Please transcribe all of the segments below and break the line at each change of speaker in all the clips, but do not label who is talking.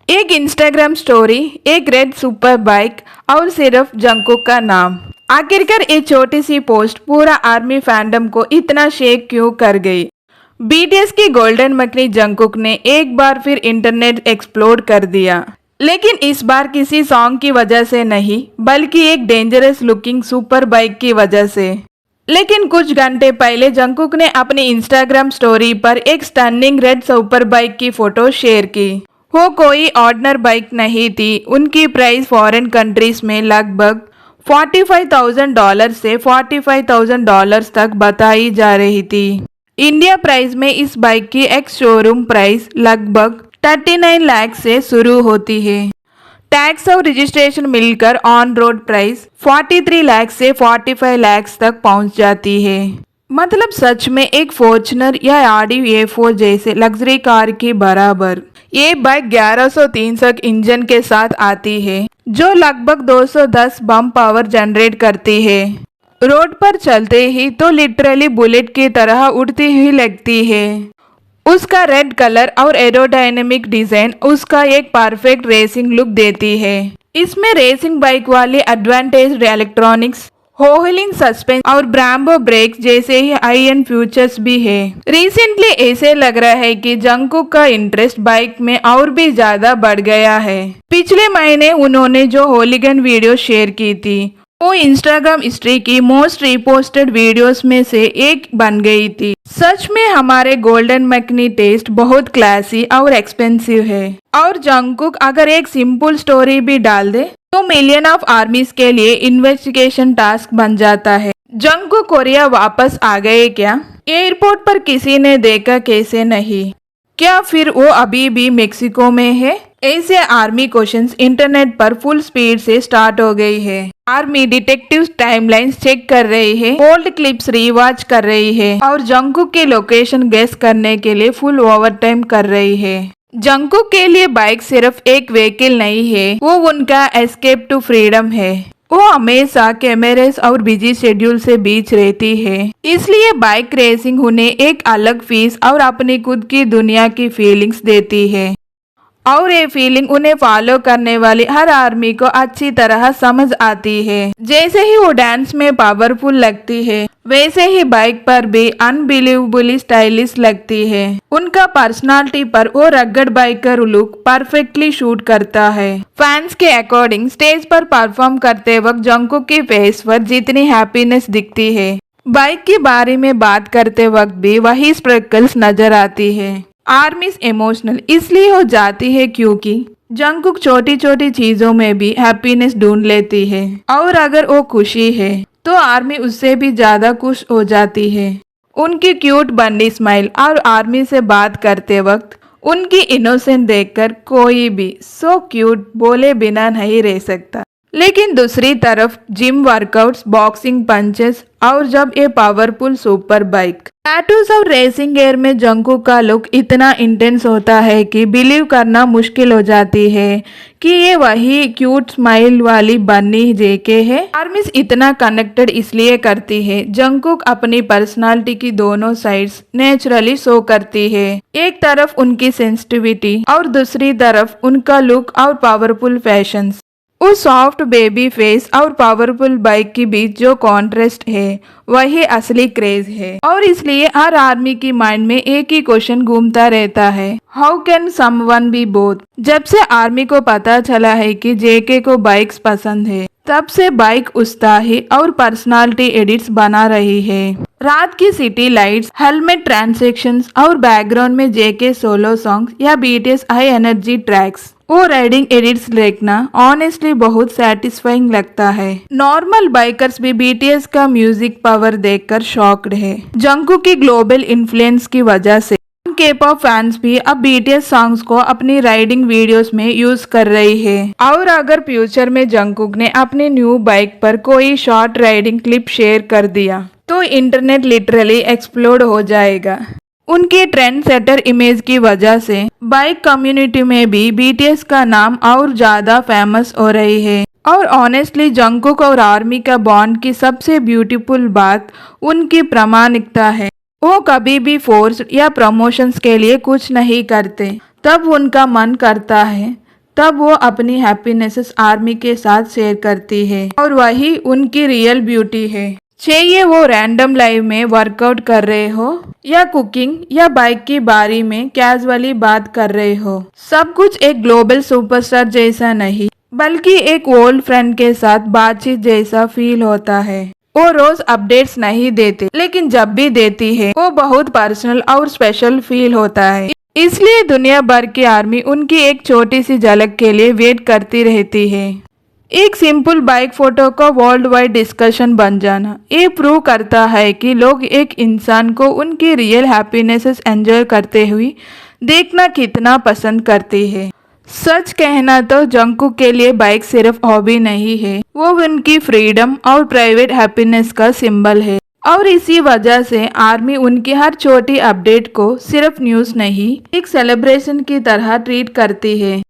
एक Instagram story, एक red super bike और सिर्फ जंकुक का नाम। आखिरकार ये छोटी सी पोस्ट पूरा आर्मी फैंडम को इतना शेक क्यों कर गई। बीटीएस की गोल्डन मकनी जंकुक ने एक बार फिर इंटरनेट एक्सप्लोड कर दिया, लेकिन इस बार किसी सॉन्ग की वजह से नहीं, बल्कि एक डेंजरस लुकिंग सुपर बाइक की वजह से। लेकिन कुछ घंटे पहले जंकुक ने अपनी इंस्टाग्राम स्टोरी पर एक स्टनिंग रेड सुपर बाइक की फोटो शेयर की। वो कोई ऑर्डिनर बाइक नहीं थी। उनकी प्राइस फॉरेन कंट्रीज में लगभग $45,000 से $45,000 तक बताई जा रही थी। इंडिया प्राइस में इस बाइक की एक्स शोरूम प्राइस लगभग 39 लाख से शुरू होती है। टैक्स और रजिस्ट्रेशन मिलकर ऑन रोड प्राइस 43 लाख से 45 लाख तक पहुंच जाती है। मतलब सच में एक फॉर्च्यूनर या ऑडी A4 जैसे लग्जरी कार के बराबर। ये बाइक 1103 इंजन के साथ आती है, जो लगभग 210 बम पावर जनरेट करती है। रोड पर चलते ही तो लिटरली बुलेट की तरह उड़ती हुई लगती है। उसका रेड कलर और एरोडायनेमिक डिजाइन उसका एक परफेक्ट रेसिंग लुक देती है। इसमें रेसिंग बाइक वाले एडवांटेज इलेक्ट्रॉनिक्स, व्हीलिंग सस्पेंस और ब्राम्बो ब्रेक्स जैसे ही हाई एंड फीचर्स भी है। रिसेंटली ऐसे लग रहा है कि जंकुक का इंटरेस्ट बाइक में और भी ज्यादा बढ़ गया है। पिछले महीने उन्होंने जो होलीगन वीडियो शेयर की थी, वो इंस्टाग्राम हिस्ट्री की मोस्ट रिपोस्टेड वीडियोस में से एक बन गई थी। सच में हमारे गोल्डन मकनी टेस्ट बहुत क्लासी और एक्सपेंसिव है। और जंकुक अगर एक सिंपल स्टोरी भी डाल दे तो मिलियन ऑफ आर्मीज के लिए इन्वेस्टिगेशन टास्क बन जाता है। जंकुक कोरिया वापस आ गए क्या? एयरपोर्ट पर किसी ने देखा कैसे नहीं? क्या फिर वो अभी भी मेक्सिको में है? ऐसे आर्मी क्वेश्चंस इंटरनेट पर फुल स्पीड से स्टार्ट हो गई है। आर्मी डिटेक्टिव्स टाइमलाइंस चेक कर रही है, ओल्ड क्लिप्स रिवॉच कर रही है और जंकुक की लोकेशन गेस करने के लिए फुल ओवरटाइम कर रही है। जंकुक के लिए बाइक सिर्फ एक व्हीकल नहीं है, वो उनका एस्केप टू फ्रीडम है। वो हमेशा कैमरेस और बिजी शेड्यूल से बीच रहती है, इसलिए बाइक रेसिंग उन्हें एक अलग फीस और अपनी खुद की दुनिया की फीलिंग्स देती है। और ये फीलिंग उन्हें फॉलो करने वाली हर आर्मी को अच्छी तरह समझ आती है। जैसे ही वो डांस में पावरफुल लगती है, वैसे ही बाइक पर भी अनबिलीवेबली स्टाइलिश लगती है। उनका पर्सनालिटी पर वो रगड़ बाइकर लुक परफेक्टली शूट करता है। फैंस के अकॉर्डिंग स्टेज पर परफॉर्म करते वक्त जंकुक की फेस पर जितनी हैप्पीनेस दिखती है, बाइक के बारे में बात करते वक्त भी वही स्प्रिंकल्स नजर आती है। आर्मीज इमोशनल इसलिए हो जाती है क्योंकि जंकुक छोटी छोटी चीजों में भी हैप्पीनेस ढूंढ लेती है, और अगर वो खुशी है तो आर्मी उससे भी ज्यादा खुश हो जाती है। उनकी क्यूट बंडी स्माइल और आर्मी से बात करते वक्त उनकी इनोसेंट देखकर कोई भी सो क्यूट बोले बिना नहीं रह सकता। लेकिन दूसरी तरफ जिम वर्कआउट्स, बॉक्सिंग पंचेस और जब ये पावरफुल सुपर बाइक, टैटूज और रेसिंग गेयर में जंकुक का लुक इतना इंटेंस होता है कि बिलीव करना मुश्किल हो जाती है कि ये वही क्यूट स्माइल वाली बन्नी जेके है। आर्मीज इतना कनेक्टेड इसलिए करती है, जंकुक अपनी पर्सनालिटी की दोनों साइड्स नेचुरली शो करती है। एक तरफ उनकी सेंसिटिविटी और दूसरी तरफ उनका लुक और पावरफुल फैशन। उस सॉफ्ट बेबी फेस और पावरफुल बाइक के बीच जो कॉन्ट्रास्ट है, वही असली क्रेज है। और इसलिए हर आर्मी की माइंड में एक ही क्वेश्चन घूमता रहता है, how can someone be both. जब से आर्मी को पता चला है कि जेके को बाइक्स पसंद है, तब से बाइक उत्साही और पर्सनालिटी एडिट्स बना रही है। रात की सिटी लाइट्स, हेलमेट ट्रांजैक्शंस और बैकग्राउंड में जेके सोलो सॉन्ग्स या बीटीएस हाई एनर्जी ट्रैक्स, वो राइडिंग एडिट्स देखना ऑनेस्टली बहुत सेटिस्फाइंग लगता है। नॉर्मल बाइकर्स भी बीटीएस का म्यूजिक पावर देखकर शॉक्ड है। जंकुक की ग्लोबल इन्फ्लुएंस की वजह से के-पॉप फैंस भी अब बीटीएस सॉन्ग्स को अपनी राइडिंग वीडियोस में यूज कर रही है। और अगर फ्यूचर में जंकुक ने अपनी न्यू बाइक पर कोई शॉर्ट राइडिंग क्लिप शेयर कर दिया तो इंटरनेट लिटरली एक्सप्लोड हो जाएगा। उनके ट्रेंड सेटर इमेज की वजह से बाइक कम्युनिटी में भी बीटीएस का नाम और ज्यादा फेमस हो रही है। और ऑनेस्टली जंकुक और आर्मी का बॉन्ड की सबसे ब्यूटीफुल बात उनकी प्रामाणिकता है। वो कभी भी फोर्स या प्रमोशंस के लिए कुछ नहीं करते। तब उनका मन करता है तब वो अपनी हैप्पीनेसेस आर्मी के साथ शेयर करती है और वही उनकी रियल ब्यूटी है। चाहिए वो रैंडम लाइव में वर्कआउट कर रहे हो या कुकिंग या बाइक की बारी में कैजुअली बात कर रहे हो, सब कुछ एक ग्लोबल सुपरस्टार जैसा नहीं बल्कि एक ओल्ड फ्रेंड के साथ बातचीत जैसा फील होता है। वो रोज अपडेट्स नहीं देते लेकिन जब भी देती है वो बहुत पर्सनल और स्पेशल फील होता है। इसलिए दुनिया भर की आर्मी उनकी एक छोटी सी झलक के लिए वेट करती रहती है। एक सिंपल बाइक फोटो का वर्ल्ड वाइड डिस्कशन बन जाना ये प्रूव करता है कि लोग एक इंसान को उनकी रियल हैप्पीनेसेस एंजॉय करते हुए देखना कितना पसंद करते हैं। सच कहना तो जंगकुक के लिए बाइक सिर्फ हॉबी नहीं है, वो उनकी फ्रीडम और प्राइवेट हैप्पीनेस का सिंबल है और इसी वजह से आर्मी उनकी हर छोटी अपडेट को सिर्फ न्यूज़ नहीं एक सेलिब्रेशन की तरह ट्रीट करती है।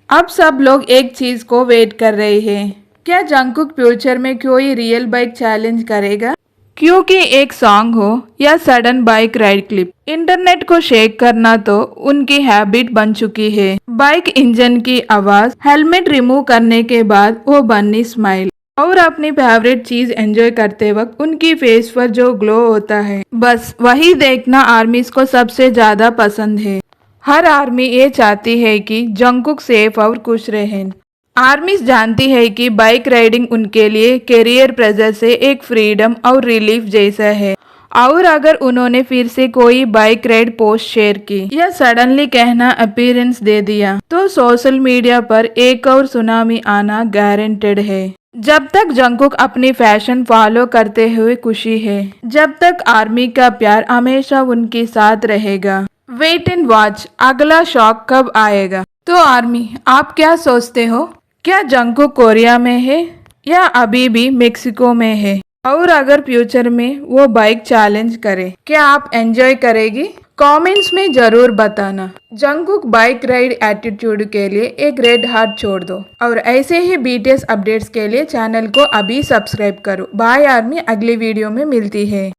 अब सब लोग एक चीज को वेट कर रहे हैं, क्या जंगकुक फ्यूचर में कोई रियल बाइक चैलेंज करेगा? क्योंकि एक सॉन्ग हो या sudden bike ride clip internet को शेक करना तो उनकी हैबिट बन चुकी है। बाइक इंजन की आवाज, हेलमेट रिमूव करने के बाद वो बन्नी स्माइल और अपनी फेवरेट चीज एंजॉय करते वक्त उनकी फेस पर जो ग्लो होता है, बस वही देखना आर्मीज को सबसे ज्यादा पसंद है। हर आर्मी ये चाहती है कि जंगकुक सेफ और खुश रहें। आर्मी जानती है कि बाइक राइडिंग उनके लिए कैरियर प्रेशर से एक फ्रीडम और रिलीफ जैसा है और अगर उन्होंने फिर से कोई बाइक राइड पोस्ट शेयर की या सडनली कहना अपीयरेंस दे दिया तो सोशल मीडिया पर एक और सुनामी आना गारंटेड है। जब तक जंगकुक अपनी फैशन फॉलो करते हुए खुशी है, जब तक आर्मी का प्यार हमेशा उनके साथ रहेगा। वेट एंड वॉच, अगला शॉक कब आएगा? तो आर्मी, आप क्या सोचते हो? क्या जंगकुक कोरिया में है या अभी भी मेक्सिको में है? और अगर फ्यूचर में वो बाइक चैलेंज करे, क्या आप एंजॉय करेगी? कमेंट्स में जरूर बताना। जंगकुक बाइक राइड एटीट्यूड के लिए एक रेड हार्ट छोड़ दो और ऐसे ही बीटीएस अपडेट्स के लिए चैनल को अभी सब्सक्राइब करो। बाय आर्मी, अगली वीडियो में मिलती है।